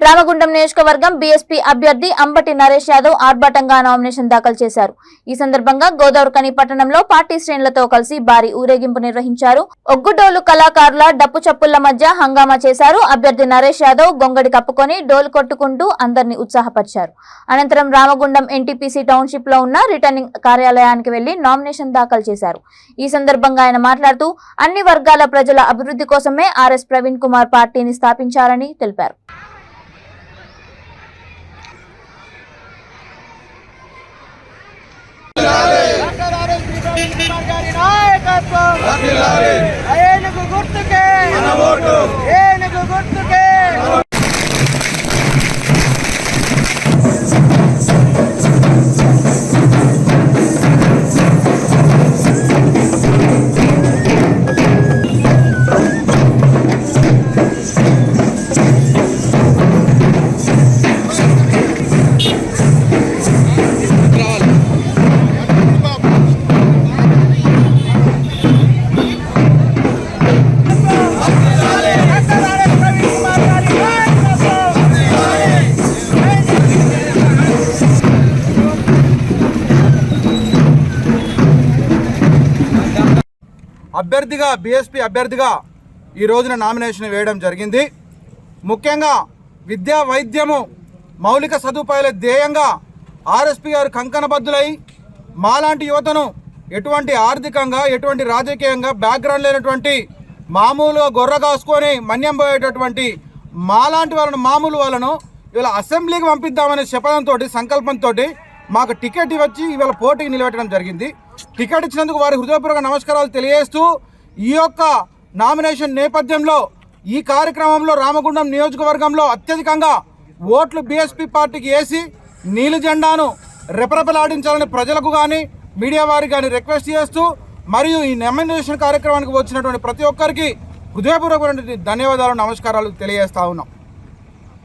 రామగుండం నియోజకవర్గం బీఎస్పీ అభ్యర్థి అంబటి నరేష్ యాదవ్ ఆర్భాటంగా నామినేషన్ దాఖలు చేశారు। ఈ సందర్భంగా గోదావరిఖని పట్టణంలో పార్టీ శ్రేణులతో కలిసి భారీ ఊరేగింపు నిర్వహించారు। ఒగ్గుడోలు కళాకారుల డప్పు చప్పుళ్ల మధ్య హంగామా చేశారు। అభ్యర్థి నరేష్ యాదవ్ గొంగడి కప్పుకొని డోలు కొట్టుకుంటూ అందరినీ ఉత్సాహపరిచారు। అనంతరం రామగుండం ఎన్టీపీసీ టౌన్షిప్ లో ఉన్న రిటర్నింగ్ కార్యాలయానికి వెళ్లి నామినేషన్ దాఖలు చేశారు। ఈ సందర్భంగా ఆయన మాట్లాడుతూ అన్ని వర్గాల ప్రజల అభివృద్ధి కోసమే ఆర్ఎస్ ప్రవీణ్ కుమార్ పార్టీని స్థాపించారని తెలిపారు। అభ్యర్థిగా బీఎస్పీ అభ్యర్థిగా ఈ రోజున నామినేషన్ వేయడం జరిగింది। ముఖ్యంగా విద్యా వైద్యము మౌలిక సదుపాయాల ధ్యేయంగా ఆర్ఎస్పీ గారు కంకణబద్దులై మాలాంటి యువతను ఎటువంటి ఆర్థికంగా ఎటువంటి రాజకీయంగా బ్యాక్గ్రౌండ్ లేనటువంటి మామూలుగా గొర్ర కాసుకొని మన్యం పోయేటటువంటి మాలాంటి వాళ్ళను మామూలు వాళ్ళను ఇవాళ అసెంబ్లీకి పంపిద్దామనే శపథంతో సంకల్పంతో మాకు టికెట్ ఇవ్వచ్చి ఇవాళ పోటీకి నిలబెట్టడం జరిగింది। టికెట్ ఇచ్చినందుకు వారి హృదయపూర్వక నమస్కారాలు తెలియజేస్తూ ఈ యొక్క నామినేషన్ నేపథ్యంలో ఈ కార్యక్రమంలో రామగుండం నియోజకవర్గంలో అత్యధికంగా ఓట్లు బీఎస్పీ పార్టీకి వేసి నీలి జెండాను రెపరెపలాడించాలని ప్రజలకు కానీ మీడియా వారికి కానీ రిక్వెస్ట్ చేస్తూ మరియు ఈ నామినేషన్ కార్యక్రమానికి వచ్చినటువంటి ప్రతి ఒక్కరికి హృదయపూర్వకమైన ధన్యవాదాలు నమస్కారాలు తెలియజేస్తా ఉన్నాం।